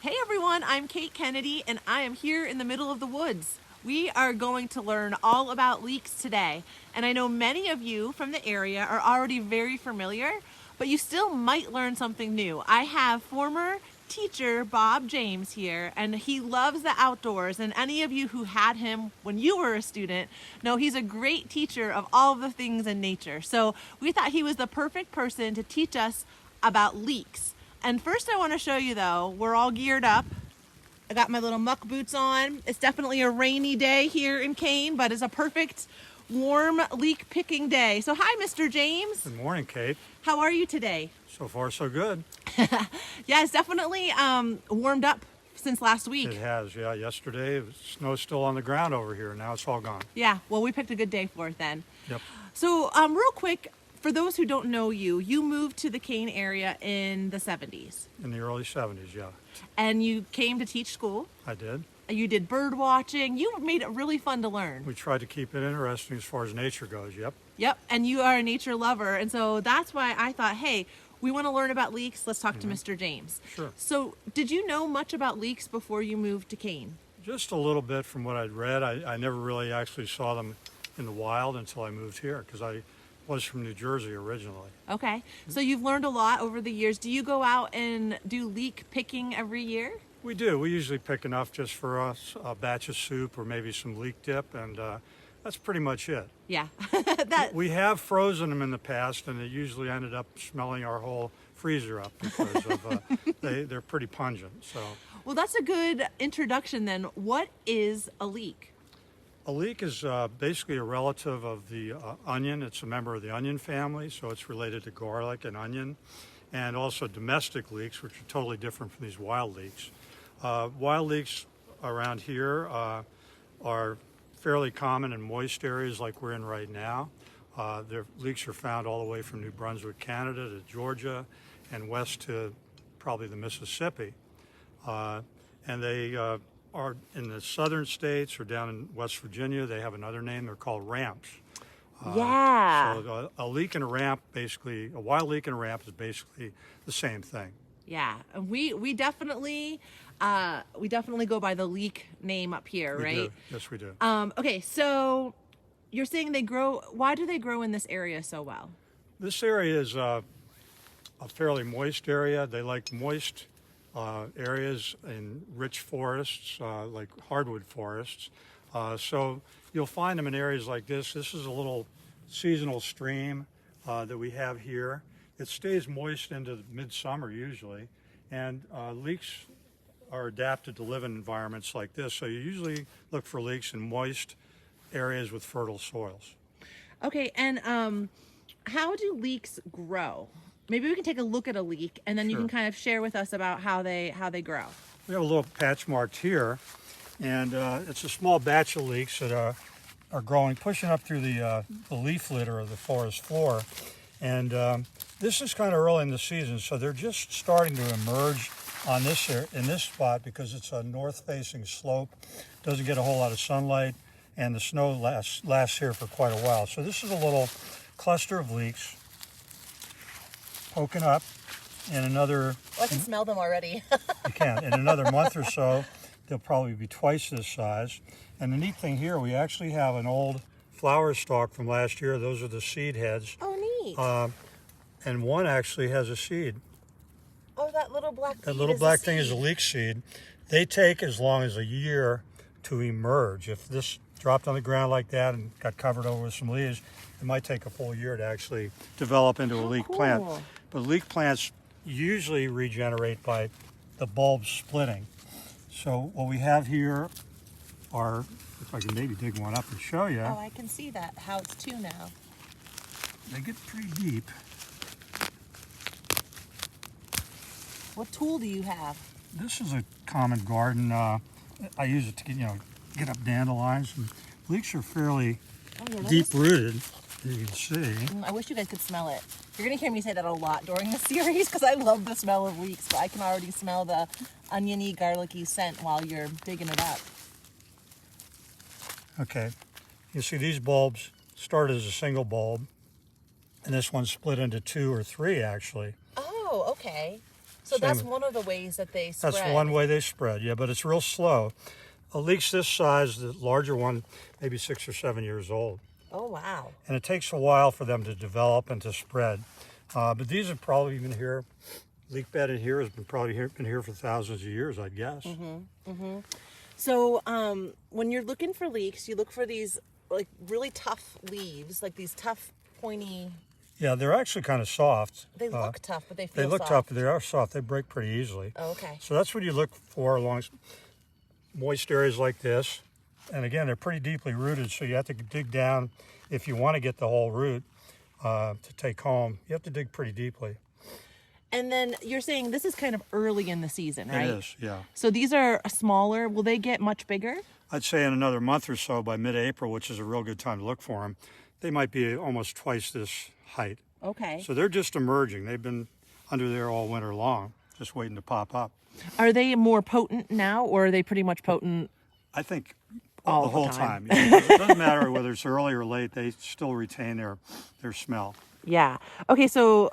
Hey everyone, I'm Kate Kennedy and I am here in the middle of the woods. We are going to learn all about leeks today. And I know many of you from the area are already very familiar, but you still might learn something new. I have former teacher Bob James here, and he loves the outdoors. And any of you who had him when you were a student know he's a great teacher of all of the things in nature. So we thought he was the perfect person to teach us about leeks. And first I want to show you though, we're all geared up. I got my little muck boots on. It's definitely a rainy day here in Kane, but it's a perfect warm leek picking day. So hi, Mr. James. Good morning, Kate. How are you today? So far, so good. Yeah, it's definitely warmed up since last week. It has, yeah. Yesterday, snow's still on the ground over here. Now it's all gone. Yeah, well, we picked a good day for it then. Yep. So real quick, for those who don't know you, you moved to the Kane area in the 70s. In the early 70s, yeah. And you came to teach school. I did. You did bird watching. You made it really fun to learn. We tried to keep it interesting as far as nature goes, yep. Yep, and you are a nature lover. And so that's why I thought, hey, we want to learn about leeks. Let's talk to Mr. James. Sure. So did you know much about leeks before you moved to Kane? Just a little bit from what I'd read. I never really actually saw them in the wild until I moved here because I was from New Jersey originally. Okay, so you've learned a lot over the years. Do you go out and do leek picking every year? We do. We usually pick enough just for us, a batch of soup or maybe some leek dip, and that's pretty much it. Yeah. We have frozen them in the past, and it usually ended up smelling our whole freezer up because of they're pretty pungent. So. Well, that's a good introduction then. What is a leek? A leek is basically a relative of the onion. It's a member of the onion family, so it's related to garlic and onion, and also domestic leeks, which are totally different from these wild leeks. Wild leeks around here are fairly common in moist areas like we're in right now. Their leeks are found all the way from New Brunswick, Canada to Georgia and west to probably the Mississippi. And they are in the southern states or down in West Virginia. They have another name. They're called ramps. Yeah. So a leek and a ramp, basically, a wild leek and a ramp is basically the same thing. Yeah, we definitely go by the leek name up here, right? We do. Yes, we do. Okay, so you're saying they grow. Why do they grow in this area so well? This area is a fairly moist area. They like moist areas in rich forests, like hardwood forests. So you'll find them in areas like this. This is a little seasonal stream that we have here. It stays moist into midsummer usually, and leeks are adapted to live in environments like this. So you usually look for leeks in moist areas with fertile soils. Okay, and how do leeks grow? Maybe we can take a look at a leek, and then you can kind of share with us about how they grow. We have a little patch marked here, and it's a small batch of leeks that are growing, pushing up through the leaf litter of the forest floor. And this is kind of early in the season, so they're just starting to emerge on in this spot because it's a north-facing slope. Doesn't get a whole lot of sunlight, and the snow lasts here for quite a while. So this is a little cluster of leeks poking up in another... I can smell them already. You can. In another month or so, they'll probably be twice this size. And the neat thing here, we actually have an old flower stalk from last year. Those are the seed heads. Oh, neat. And one actually has a seed. Oh, that little black That little black thing is a leek seed. They take as long as a year to emerge. If this dropped on the ground like that and got covered over with some leaves, it might take a full year to actually develop into a leek plant. But leek plants usually regenerate by the bulbs splitting. So what we have here are, if I can maybe dig one up and show you. Oh, I can see that, how it's two now. They get pretty deep. What tool do you have? This is a common garden. I use it to get up dandelions. And leeks are fairly deep-rooted, as you can see. I wish you guys could smell it. You're going to hear me say that a lot during the series because I love the smell of leeks, but I can already smell the oniony, garlicky scent while you're digging it up. Okay, you see these bulbs started as a single bulb, and this one split into two or three actually. Oh, okay. So that's one of the ways that they spread. That's one way they spread, yeah, but it's real slow. Leeks this size, the larger one, maybe 6 or 7 years old. Oh, wow. And it takes a while for them to develop and to spread. But these have probably been here. Leek bed in here has been here for thousands of years, I'd guess. So when you're looking for leeks, you look for these like really tough leaves, like these tough, pointy. Yeah, they're actually kind of soft. They look tough, but they feel They look soft. tough, but they are soft. They break pretty easily. Oh, okay. So that's what you look for along moist areas like this. And again, they're pretty deeply rooted, so you have to dig down if you want to get the whole root to take home. You have to dig pretty deeply. And then you're saying this is kind of early in the season, right? It is, yeah. So these are smaller. Will they get much bigger? I'd say in another month or so, by mid-April, which is a real good time to look for them, they might be almost twice this height. Okay. So they're just emerging. They've been under there all winter long, just waiting to pop up. Are they more potent now, or are they pretty much potent? I think All the the whole time. time. Yeah. It doesn't matter whether it's early or late, they still retain their smell. Yeah. Okay, so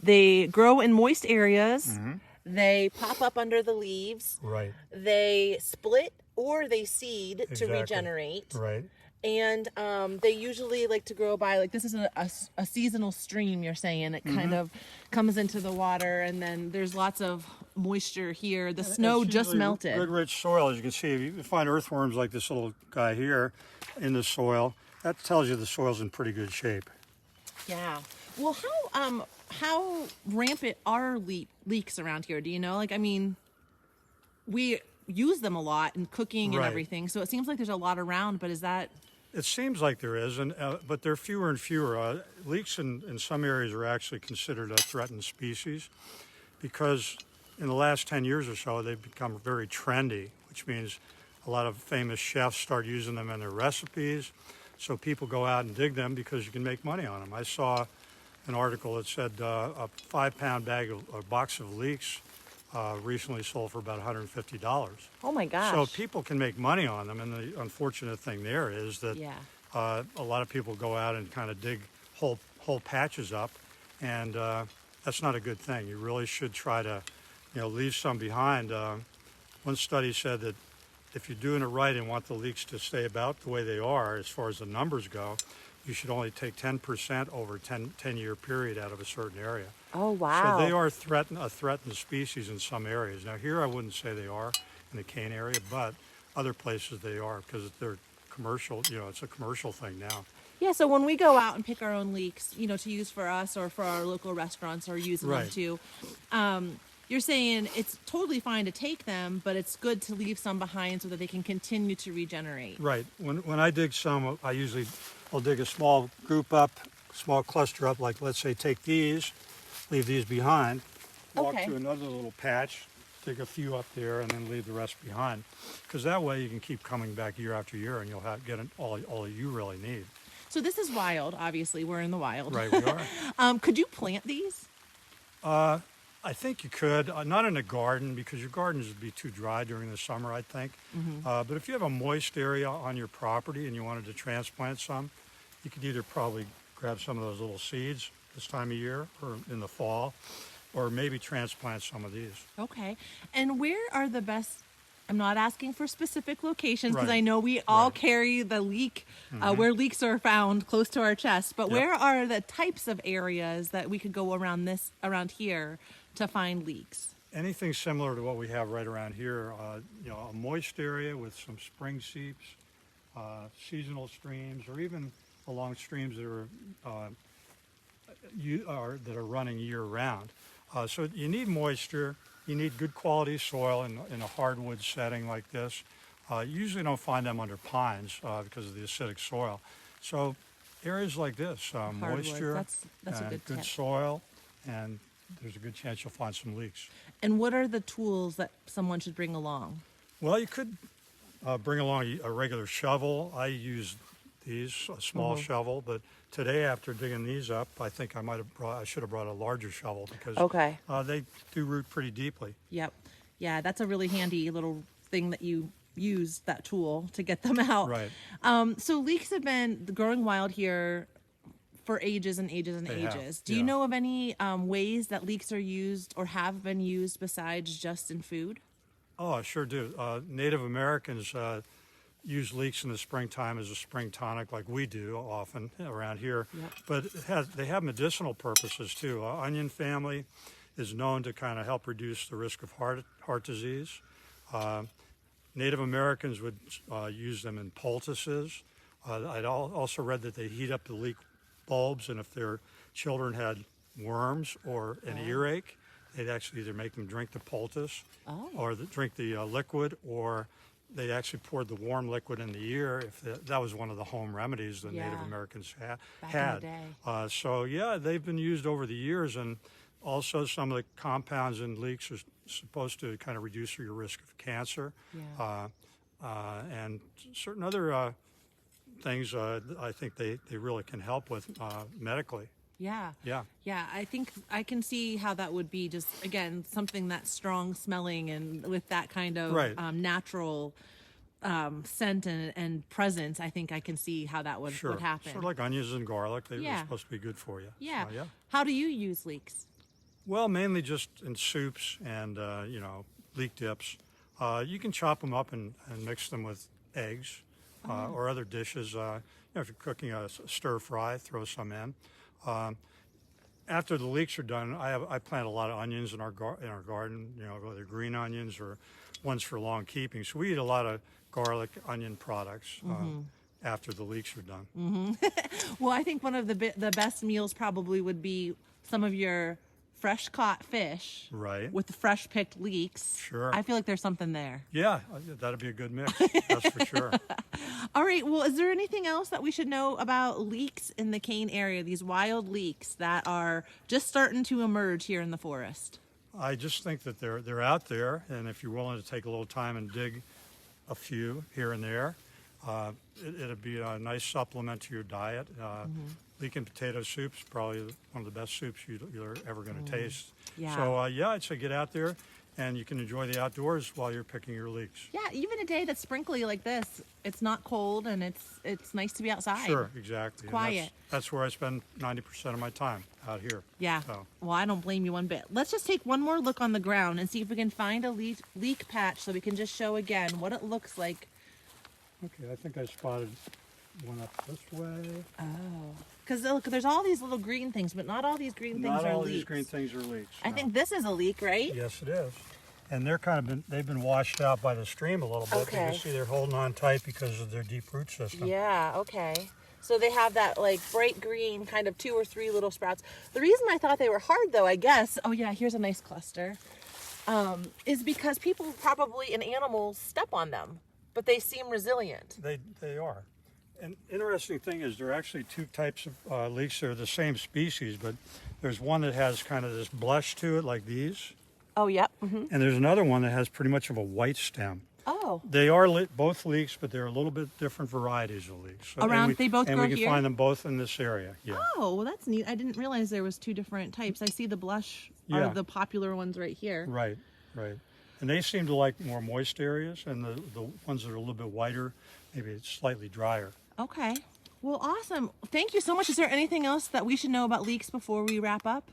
they grow in moist areas. They pop up under the leaves. Right. They split or they seed Exactly. to regenerate. Right. And they usually like to grow by, like, this is a seasonal stream, you're saying. It kind of comes into the water, and then there's lots of moisture here. The snow It's just usually melted. Good rich soil, as you can see. If you find earthworms like this little guy here in the soil, that tells you the soil's in pretty good shape. Yeah. Well, how rampant are leeks around here? Do you know? Like, I mean, we use them a lot in cooking and Right. everything, so it seems like there's a lot around. But is that? It seems like there is, but they're fewer and fewer. Leeks in some areas are actually considered a threatened species because in the last 10 years or so, they've become very trendy, which means a lot of famous chefs start using them in their recipes. So people go out and dig them because you can make money on them. I saw an article that said a 5-pound a box of leeks recently sold for about $150. Oh my gosh. So people can make money on them, and the unfortunate thing there is that Yeah. a lot of people go out and kind of dig whole patches up, and that's not a good thing. You really should try to, leave some behind. One study said that if you're doing it right and want the leeks to stay about the way they are, as far as the numbers go, you should only take 10% over a 10-year period out of a certain area. Oh wow. So they are a threatened species in some areas. Now here I wouldn't say they are in the cane area, but other places they are because they're commercial. It's a commercial thing now. Yeah, so when we go out and pick our own leeks, to use for us or for our local restaurants or using them Right. too, you're saying it's totally fine to take them, but it's good to leave some behind so that they can continue to regenerate. Right. When I dig some, I'll dig a small group up, small cluster up, like let's say take these, leave these behind, walk Okay. to another little patch, dig a few up there, and then leave the rest behind. Because that way you can keep coming back year after year, and you'll get all you really need. So this is wild, obviously. We're in the wild. Right, we are. Could you plant these? I think you could, not in a garden, because your gardens would be too dry during the summer, I think. But if you have a moist area on your property and you wanted to transplant some, you could either probably grab some of those little seeds this time of year or in the fall, or maybe transplant some of these. Okay. And where are the best? I'm not asking for specific locations because Right. I know we all Right. carry the leek, where leeks are found close to our chest. But Yep. where are the types of areas that we could go around here to find leeks? Anything similar to what we have right around here, a moist area with some spring seeps, seasonal streams, or even along streams that are running year round. So you need moisture. You need good quality soil in a hardwood setting like this. You usually don't find them under pines because of the acidic soil. So areas like this, moisture, That's a good good tip. soil, and there's a good chance you'll find some leeks. And what are the tools that someone should bring along? Well, you could bring along a regular shovel. I use these, a small shovel, but today after digging these up, I think I should have brought a larger shovel because Okay. they do root pretty deeply. Yep. Yeah, that's a really handy little thing that you use, that tool, to get them out. Right. So leeks have been growing wild here for ages and ages and They have, ages. Do you yeah. know of any ways that leeks are used or have been used besides just in food? Oh, I sure do. Native Americans use leeks in the springtime as a spring tonic, like we do often around here. Yep. But they have medicinal purposes too. Onion family is known to kind of help reduce the risk of heart disease. Native Americans would use them in poultices. I'd also read that they heat up the leek bulbs, and if their children had worms or an earache, they'd actually either make them drink the poultice or drink the liquid, or they actually poured the warm liquid in the ear. If that was one of the home remedies that Native Americans Back had. in the day. So yeah, they've been used over the years, and also some of the compounds in leeks are supposed to kind of reduce your risk of cancer. Yeah. And certain other things I think they really can help with medically. Yeah. Yeah. Yeah, I think I can see how that would be just, again, something that's strong smelling and with that kind of Right. natural scent and presence. I think I can see how that would happen. Sort of like onions and garlic. They're Yeah. supposed to be good for you. Yeah. So, yeah. How do you use leeks? Well, mainly just in soups and, leek dips. You can chop them up and mix them with eggs or other dishes. If you're cooking a stir fry, throw some in. After the leeks are done, I plant a lot of onions in our garden, whether green onions or ones for long keeping. So we eat a lot of garlic, onion products after the leeks are done. Well, I think one of the best meals probably would be some of your fresh caught fish, Right. with the fresh picked leeks. Sure. I feel like there's something there. Yeah, that'd be a good mix. That's for sure. All right. Well, is there anything else that we should know about leeks in the Kane area? These wild leeks that are just starting to emerge here in the forest. I just think that they're out there, and if you're willing to take a little time and dig a few here and there, it'd be a nice supplement to your diet. Leek and potato soup's probably one of the best soups you're ever going to taste. Yeah. So I'd say get out there, and you can enjoy the outdoors while you're picking your leeks. Yeah, even a day that's sprinkly like this, it's not cold and it's nice to be outside. Sure, exactly. And Quiet. That's where I spend 90% of my time, out here. Yeah. So. Well, I don't blame you one bit. Let's just take one more look on the ground and see if we can find a leek patch so we can just show again what it looks like. Okay, I think I spotted one up this way. Oh. Because look, there's all these little green things, but not all these green things Not are all leeks. these green things are leeks. I no. think this is a leek, right? Yes, it is. And they've been washed out by the stream a little bit. Okay. You can see they're holding on tight because of their deep root system. Yeah, okay. So they have that like bright green kind of 2 or 3 little sprouts. The reason I thought they were hard though, I guess, oh yeah, here's a nice cluster, is because people probably and animals step on them, but they seem resilient. They are. An interesting thing is there are actually 2 types of leeks. They're the same species, but there's one that has kind of this blush to it like these. Oh, yep. Mm-hmm. And there's another one that has pretty much of a white stem. Oh. They are both leeks, but they're a little bit different varieties of leeks. So, They both grow And we can here? find them both in this area. Yeah. Oh, well, that's neat. I didn't realize there was 2 different types. I see the blush Yeah. are the popular ones right here. Right. And they seem to like more moist areas, and the ones that are a little bit whiter, maybe it's slightly drier. Okay. Well, awesome. Thank you so much. Is there anything else that we should know about leeks before we wrap up?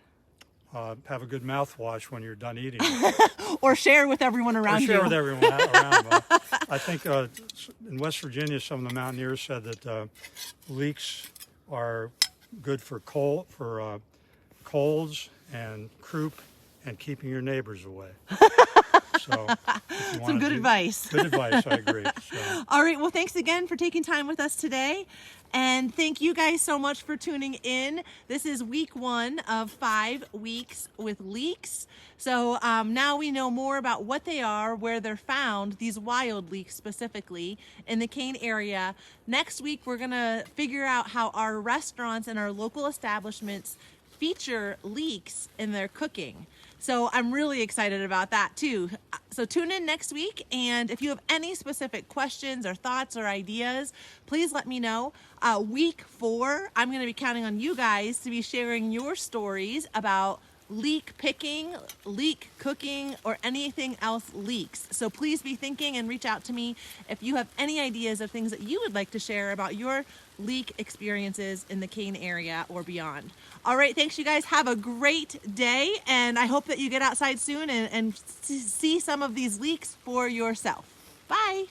Have a good mouthwash when you're done eating. Or share with everyone around you. Share with everyone around. I think in West Virginia, some of the mountaineers said that leeks are good for colds and croup and keeping your neighbors away. So, some good advice. Good advice, I agree. So. All right, well, thanks again for taking time with us today. And thank you guys so much for tuning in. This is week 1 of 5 weeks with leeks. So now we know more about what they are, where they're found, these wild leeks specifically, in the Kane area. Next week, we're going to figure out how our restaurants and our local establishments feature leeks in their cooking. So I'm really excited about that too. So tune in next week, and if you have any specific questions or thoughts or ideas, please let me know. Week 4, I'm going to be counting on you guys to be sharing your stories about leek picking, leek cooking, or anything else leeks. So please be thinking and reach out to me if you have any ideas of things that you would like to share about your leek experiences in the Kane area or beyond. All right, thanks you guys. Have a great day, and I hope that you get outside soon and see some of these leeks for yourself. Bye.